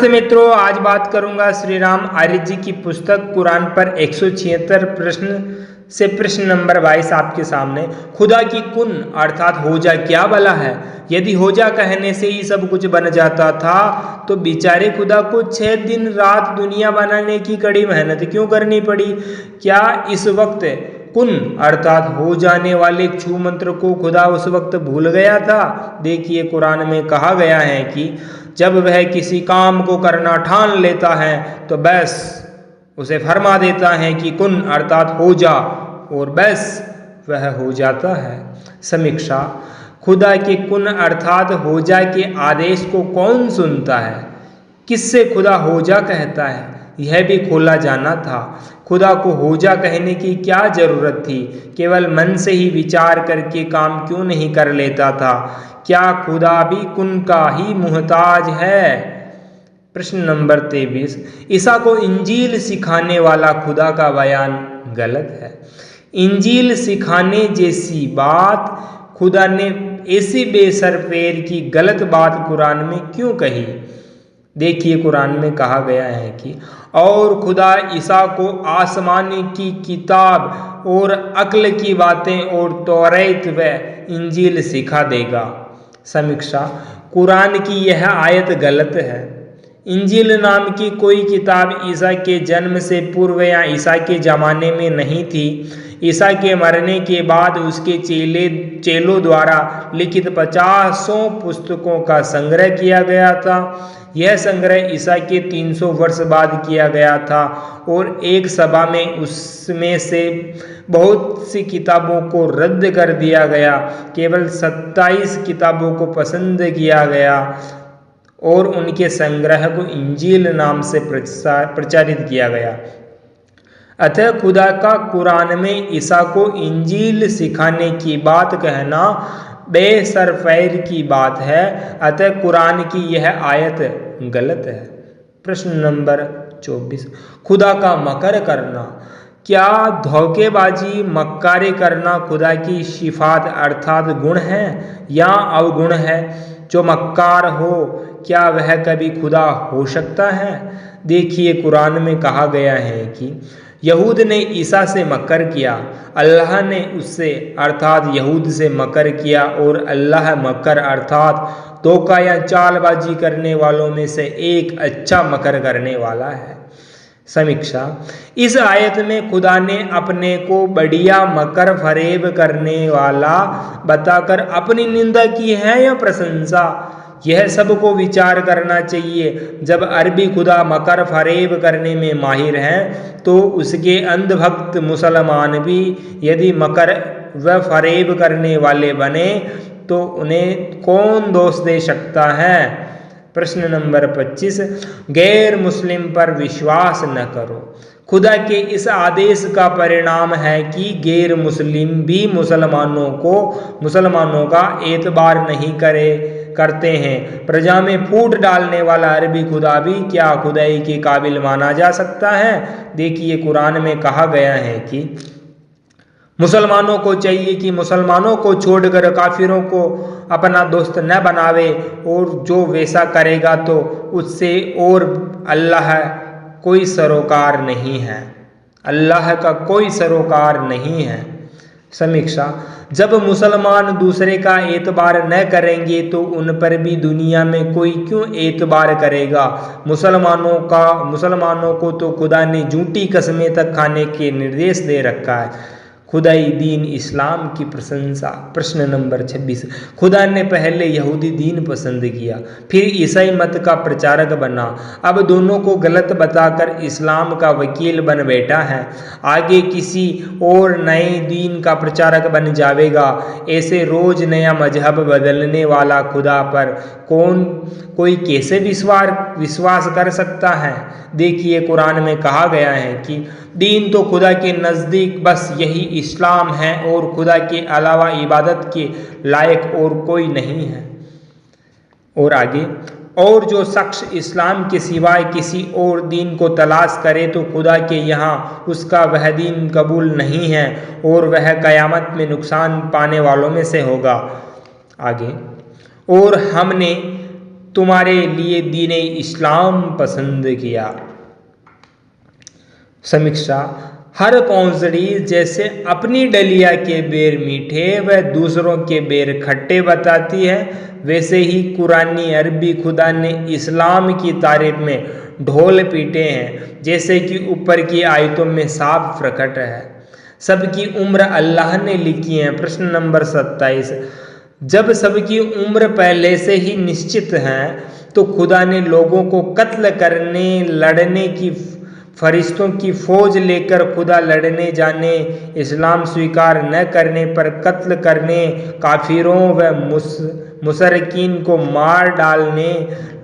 नमस्ते मित्रों, आज बात करूंगा श्री राम आर्य जी की पुस्तक कुरान पर 176 प्रश्न से प्रश्न नंबर 22 आपके सामने। खुदा की कुन अर्थात हो जा क्या भला है? यदि हो जा कहने से ही सब कुछ बन जाता था तो बेचारे खुदा को 6 दिन रात दुनिया बनाने की कड़ी मेहनत क्यों करनी पड़ी? क्या इस वक्त कुन अर्थात हो जाने वाले छू मंत्र को खुदा उस वक्त भूल गया था? देखिए, कुरान में कहा गया है कि जब वह किसी काम को करना ठान लेता है तो बस उसे फरमा देता है कि कुन अर्थात हो जा, और बस वह हो जाता है। समीक्षा, खुदा के कुन अर्थात हो जा के आदेश को कौन सुनता है? किससे खुदा हो जा कहता है, यह भी खोला जाना था। खुदा को हो जा कहने की क्या जरूरत थी? केवल मन से ही विचार करके काम क्यों नहीं कर लेता था? क्या खुदा भी कुन का ही मुहताज है? प्रश्न नंबर 23, ईसा को इंजील सिखाने वाला खुदा का बयान गलत है। इंजील सिखाने जैसी बात खुदा ने ऐसी बेसरफेर की गलत बात कुरान में क्यों कही? देखिए, कुरान में कहा गया है कि और खुदा ईसा को आसमानी की किताब और अक्ल की बातें और तौरात व इंजील सिखा देगा। समीक्षा, कुरान की यह आयत गलत है। इंजील नाम की कोई किताब ईसा के जन्म से पूर्व या ईसा के ज़माने में नहीं थी। ईसा के मरने के बाद उसके चेलों द्वारा लिखित 50 पुस्तकों का संग्रह किया गया था। यह संग्रह ईसा के 300 वर्ष बाद किया गया था और एक सभा में उसमें से बहुत सी किताबों को रद्द कर दिया गया। केवल 27 किताबों को पसंद किया गया और उनके संग्रह को इंजील नाम से प्रचारित किया गया। अतः खुदा का कुरान में ईसा को इंजील सिखाने की बात कहना बेसरफैर की बात है। अतः कुरान की यह आयत गलत है। प्रश्न नंबर 24, खुदा का मकर करना, क्या धोखेबाजी मक्कारी करना खुदा की सिफात अर्थात गुण है या अवगुण है? जो मक्कार हो, क्या वह कभी खुदा हो सकता है? देखिए, कुरान में कहा गया है कि यहूद ने ईसा से मकर किया, अल्लाह ने उससे अर्थात यहूद से मकर किया, और अल्लाह मकर अर्थात धोखा या चालबाजी करने वालों में से एक अच्छा मकर करने वाला है। समीक्षा, इस आयत में खुदा ने अपने को बढ़िया मकर फरेब करने वाला बताकर अपनी निंदा की है या प्रशंसा? यह सबको विचार करना चाहिए। जब अरबी खुदा मकर फरेब करने में माहिर हैं तो उसके अंधभक्त मुसलमान भी यदि मकर व फरेब करने वाले बने तो उन्हें कौन दोष दे सकता है? प्रश्न नंबर 25, गैर मुस्लिम पर विश्वास न करो। खुदा के इस आदेश का परिणाम है कि गैर मुस्लिम भी मुसलमानों का एतबार नहीं करते हैं। प्रजा में फूट डालने वाला अरबी खुदा भी क्या खुदाई के काबिल माना जा सकता है? देखिए, कुरान में कहा गया है कि मुसलमानों को चाहिए कि मुसलमानों को छोड़कर काफिरों को अपना दोस्त न बनावे, और जो वैसा करेगा तो उससे और अल्लाह कोई सरोकार नहीं है। अल्लाह का कोई सरोकार नहीं है। समीक्षा, जब मुसलमान दूसरे का एतबार न करेंगे तो उन पर भी दुनिया में कोई क्यों एतबार करेगा? मुसलमानों को तो खुदा ने झूठी कसमें तक खाने के निर्देश दे रखा है। खुदाई दीन इस्लाम की प्रशंसा। प्रश्न नंबर 26, खुदा ने पहले यहूदी दीन पसंद किया, फिर ईसाई मत का प्रचारक बना, अब दोनों को गलत बताकर इस्लाम का वकील बन बैठा है। आगे किसी और नए दीन का प्रचारक बन जाएगा। ऐसे रोज नया मजहब बदलने वाला खुदा पर कोई कैसे विश्वास कर सकता है? देखिए, कुरान में कहा गया है कि दीन तो खुदा के नज़दीक बस यही इस्लाम है और खुदा के अलावा इबादत के लायक और कोई नहीं है। और आगे, और जो शख्स इस्लाम के सिवाय किसी और दीन को तलाश करे तो खुदा के यहाँ उसका वह दीन कबूल नहीं है और वह क़यामत में नुकसान पाने वालों में से होगा। आगे, और हमने तुम्हारे लिए दीने इस्लाम पसंद किया। समीक्षा, हर कौंसड़ी जैसे अपनी डलिया के बेर मीठे व दूसरों के बेर खट्टे बताती है, वैसे ही कुरानी अरबी खुदा ने इस्लाम की तारीफ में ढोल पीटे हैं, जैसे कि ऊपर की आयतों में साफ प्रकट है। सबकी उम्र अल्लाह ने लिखी है। प्रश्न नंबर 27, जब सबकी उम्र पहले से ही निश्चित है तो खुदा ने लोगों को कत्ल करने लड़ने की फरिश्तों की फौज लेकर खुदा लड़ने जाने, इस्लाम स्वीकार न करने पर कत्ल करने, काफिरों व मुशरिकीन को मार डालने,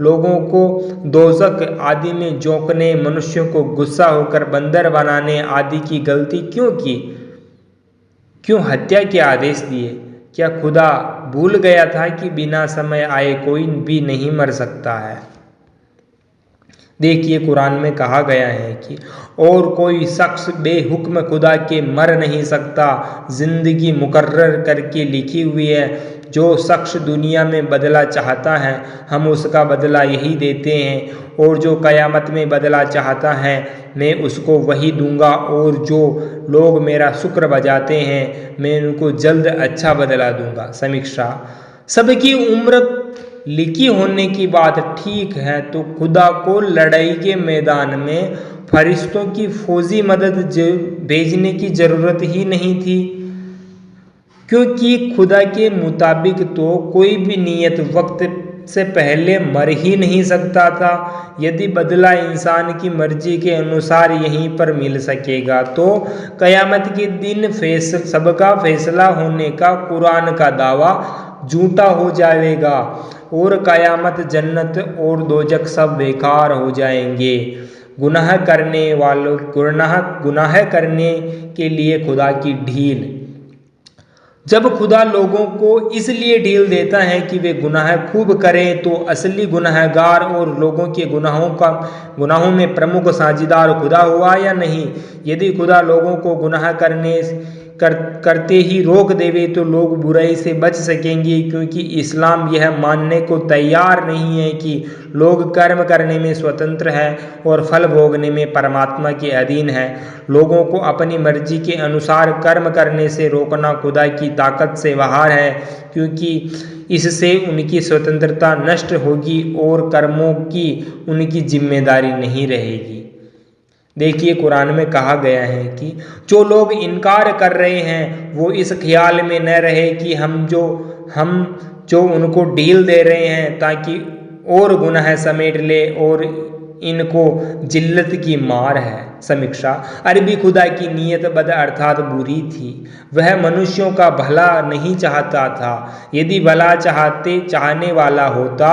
लोगों को दोज़ख आदि में झोंकने, मनुष्यों को गुस्सा होकर बंदर बनाने आदि की गलती क्यों की? क्यों हत्या के आदेश दिए? क्या खुदा भूल गया था कि बिना समय आए कोई भी नहीं मर सकता है? देखिए, कुरान में कहा गया है कि और कोई शख्स बेहुक्म खुदा के मर नहीं सकता। जिंदगी मुकर्रर करके लिखी हुई है। जो शख्स दुनिया में बदला चाहता है हम उसका बदला यही देते हैं, और जो क़यामत में बदला चाहता है मैं उसको वही दूंगा, और जो लोग मेरा शुक्र बजाते हैं मैं उनको जल्द अच्छा बदला दूंगा। समीक्षा, सबकी उम्र लिखी होने की बात ठीक है तो खुदा को लड़ाई के मैदान में फरिश्तों की फौजी मदद भेजने की जरूरत ही नहीं थी, क्योंकि खुदा के मुताबिक तो कोई भी नियत वक्त से पहले मर ही नहीं सकता था। यदि बदला इंसान की मर्जी के अनुसार यहीं पर मिल सकेगा तो क़यामत के दिन सबका फैसला होने का कुरान का दावा झूठा हो जाएगा, और क़यामत जन्नत और दोजख सब बेकार हो जाएंगे। गुनाह करने के लिए खुदा की ढील। जब खुदा लोगों को इसलिए ढील देता है कि वे गुनाह खूब करें, तो असली गुनाहगार और लोगों के गुनाहों में प्रमुख साझीदार खुदा हुआ या नहीं? यदि खुदा लोगों को गुनाह करते ही रोक देवे तो लोग बुराई से बच सकेंगे, क्योंकि इस्लाम यह मानने को तैयार नहीं है कि लोग कर्म करने में स्वतंत्र है और फल भोगने में परमात्मा के अधीन है। लोगों को अपनी मर्जी के अनुसार कर्म करने से रोकना खुदा की ताकत से बाहर है, क्योंकि इससे उनकी स्वतंत्रता नष्ट होगी और कर्मों की उनकी जिम्मेदारी नहीं रहेगी। देखिए, कुरान में कहा गया है कि जो लोग इनकार कर रहे हैं वो इस ख्याल में न रहे कि हम जो उनको ढील दे रहे हैं ताकि और गुनाह समेट ले और इनको जिल्लत की मार है। समीक्षा, अरबी खुदा की नीयत बद अर्थात बुरी थी। वह मनुष्यों का भला नहीं चाहता था। यदि भला चाहने वाला होता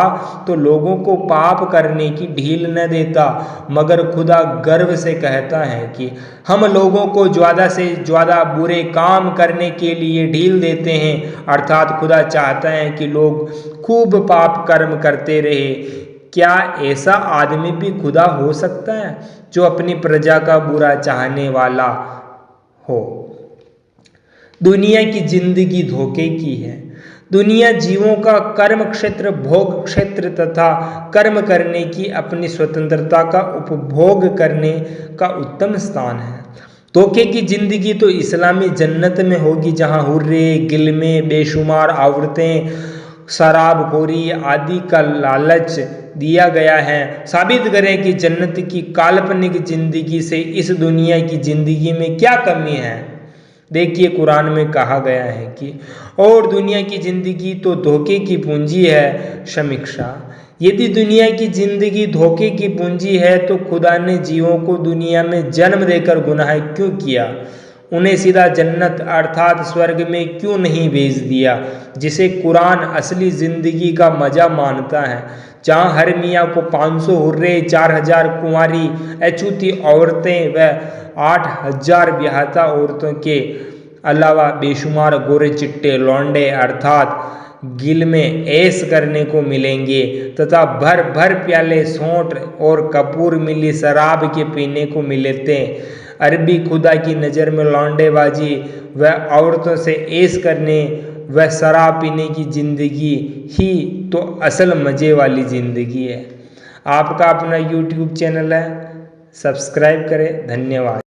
तो लोगों को पाप करने की ढील न देता, मगर खुदा गर्व से कहता है कि हम लोगों को ज़्यादा से ज़्यादा बुरे काम करने के लिए ढील देते हैं। अर्थात खुदा चाहता है कि लोग खूब पाप कर्म करते रहे। क्या ऐसा आदमी भी खुदा हो सकता है जो अपनी प्रजा का बुरा चाहने वाला हो? दुनिया की जिंदगी धोखे की है। दुनिया जीवों का कर्म क्षेत्र, भोग क्षेत्र तथा कर्म करने की अपनी स्वतंत्रता का उपभोग करने का उत्तम स्थान है। धोखे की जिंदगी तो इस्लामी जन्नत में होगी, जहाँ हुर्रे गिलमे, बेशुमार औरतें, शराबखोरी आदि का लालच दिया गया है। साबित करें कि जन्नत की काल्पनिक जिंदगी से इस दुनिया की जिंदगी में क्या कमी है। देखिए, कुरान में कहा गया है कि और दुनिया की जिंदगी तो धोखे की पूंजी है। समीक्षा, यदि दुनिया की जिंदगी धोखे की पूंजी है तो खुदा ने जीवों को दुनिया में जन्म देकर गुनाह क्यों किया? उन्हें सीधा जन्नत अर्थात स्वर्ग में क्यों नहीं भेज दिया, जिसे कुरान असली जिंदगी का मजा मानता है, जहाँ हर मियाँ को 500 हुर्रे, 4000 कुंवारी अछूती औरतें व 8000 ब्याहता औरतों के अलावा बेशुमार गोरे चिट्टे लौंडे अर्थात गिल में ऐश करने को मिलेंगे, तथा भर भर प्याले सोंठ और कपूर मिली शराब के पीने को मिलते। अरबी खुदा की नज़र में लौंडेबाजी व औरतों से ऐश करने वह शराब पीने की ज़िंदगी ही तो असल मज़े वाली ज़िंदगी है। आपका अपना YouTube चैनल है, सब्सक्राइब करें। धन्यवाद।